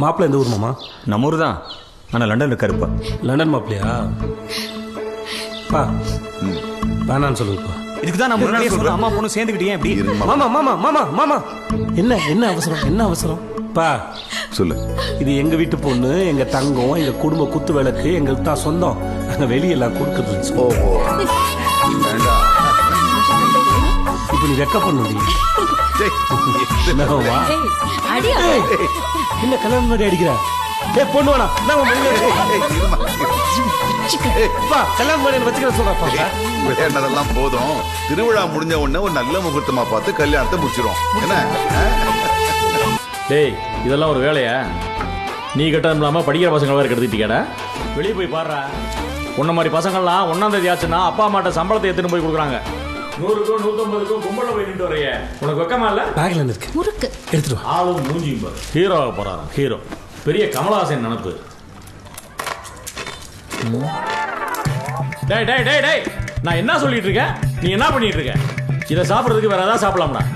மாப்பிள்ளை எந்த ஊர் மாமா? நம்ம ஊர் தான், ஆனால் லண்டன் இருக்காருப்பா. லண்டன் மாப்பிள்ளையா? பா வேணான்னு சொல்லுங்கப்பா. இதுக்கு தான் நம்ம முன்னாடியே சொல்றோம், அம்மா பொண்ணு சேர்ந்துக்கிட்டே எப்படி? மாமா மாமா மாமா மாமா என்ன என்ன அவசரம், என்ன அவசரம்? பா சொல்லு. இது எங்க வீட்டு பொண்ணு, எங்க தங்கம், எங்க குடும்ப குத்து விளக்கு, எங்களுக்கு தான் சொந்தம். நாங்க வெளியெல்லாம் கொடுக்குறது. ஓஹோ, வேண்டாம். இப்ப நீ வெக்க பண்ணுடி. என்ன கல்யாணம் மாதிரி அடிக்கிற? பொண்ணு வேணா கல்யாணம் பண்ணி வச்சுக்கிற சொல்றப்பா. விளையாடுறதெல்லாம் போதும். திருவிழா முடிஞ்ச உடனே ஒரு நல்ல முகூர்த்தமா பார்த்து கல்யாணத்தை முடிச்சிரும். என்ன டேய், இதெல்லாம் ஒரு வேலையா? நீ கட்டணம் இல்லாமல் படிக்கிற பசங்களை வேறு கெடுத்துட்டீங்கடா. வெளியே போய் பாடுறா. உன்ன மாதிரி பசங்கள்லாம் 1ஆம் தேதி ஆச்சுன்னா அப்பா அம்மாட்ட சம்பளத்தை எடுத்துன்னு போய் கொடுக்குறாங்க. 100க்கும் 150க்கும் கும்பலில் போய் நின்று வரைய உனக்கு வெக்கமா இல்லை? பேக்ல இருக்கு, முறுக்கு எடுத்துட்டு வா. ஆளும் மூஞ்சியும் பாரு. ஹீரோவாக போறாரு, ஹீரோ. பெரிய கமலஹாசன் நினப்பு. டேய் டேய் டேய் டேய், நான் என்ன சொல்லிட்டு இருக்கேன், நீ என்ன பண்ணிட்டு இருக்க? இதை சாப்பிட்றதுக்கு வேற ஏதாவது சாப்பிடலாம்டா.